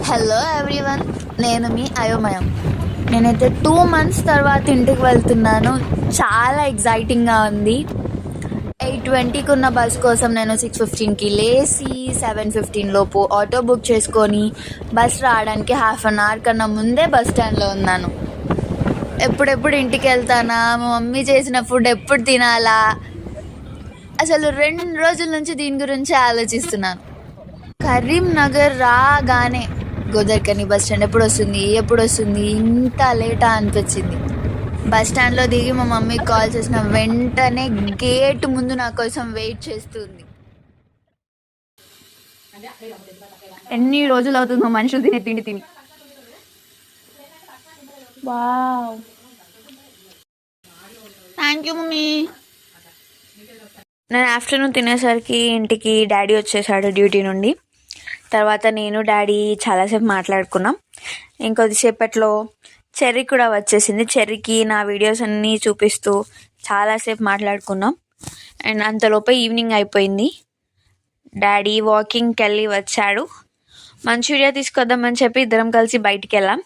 Hello everyone, నేను మీ అయోమయం. నేనైతే 2 months తర్వాత ఇంటికి వెళ్తున్నాను. చాలా ఎగ్జైటింగ్గా ఉంది. 8:20కి ఉన్న బస్ కోసం నేను 6:15కి లేచి 7:15 లోపు ఆటో బుక్ చేసుకొని బస్ రావడానికి 1/2 కన్నా ముందే బస్ స్టాండ్లో ఉన్నాను. ఎప్పుడెప్పుడు ఇంటికి వెళ్తానా, మా మమ్మీ చేసిన ఫుడ్ ఎప్పుడు తినాలా, అసలు 2 రోజుల నుంచి దీని గురించి ఆలోచిస్తున్నాను. కరీంనగర్ రాగానే గోదర్కని బస్ స్టాండ్ ఎప్పుడు వస్తుంది ఇంత లేటా అనిపించింది. బస్ స్టాండ్లో దిగి మా మమ్మీకి కాల్ చేసిన వెంటనే గేట్ ముందు నా కోసం వెయిట్ చేస్తుంది. ఎన్ని రోజులు అవుతుంది మా మనుషులు తినే తిండి తిని. Wow, thank you mummy. నేను ఆఫ్టర్నూన్ తినేసరికి ఇంటికి డాడీ వచ్చేసాడు డ్యూటీ నుండి. తర్వాత నేను డాడీ చాలాసేపు మాట్లాడుకున్నాం. ఇంకొద్దిసేపట్లో చెర్రీ కూడా వచ్చేసింది. చెర్రీకి నా వీడియోస్ అన్నీ చూపిస్తూ చాలాసేపు మాట్లాడుకున్నాం. అండ్ అంతలోపే ఈవినింగ్ అయిపోయింది. డాడీ వాకింగ్కి వెళ్ళి వచ్చాడు. మంచూరియా తీసుకొద్దామని చెప్పి ఇద్దరం కలిసి బయటికి వెళ్ళాం.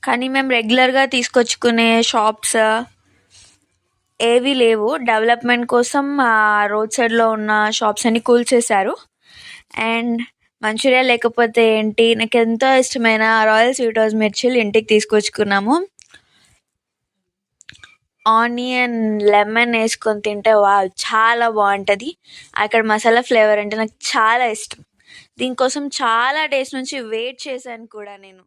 కానీ మేము రెగ్యులర్గా తీసుకొచ్చుకునే షాప్స్ ఏవీ లేవు. డెవలప్మెంట్ కోసం రోడ్ సైడ్లో ఉన్న షాప్స్ అన్ని కూల్చేశారు. అండ్ మంచూరియా లేకపోతే ఏంటి, నాకు ఎంతో ఇష్టమైన రాయల్ స్వీట్ హౌస్ మిర్చిలు ఇంటికి తీసుకొచ్చుకున్నాము. ఆనియన్ లెమన్ వేసుకొని తింటే చాలా బాగుంటుంది. అక్కడ మసాలా ఫ్లేవర్ అంటే నాకు చాలా ఇష్టం. దీనికోసం చాలా డేస్ నుంచి వెయిట్ చేశాను కూడా నేను.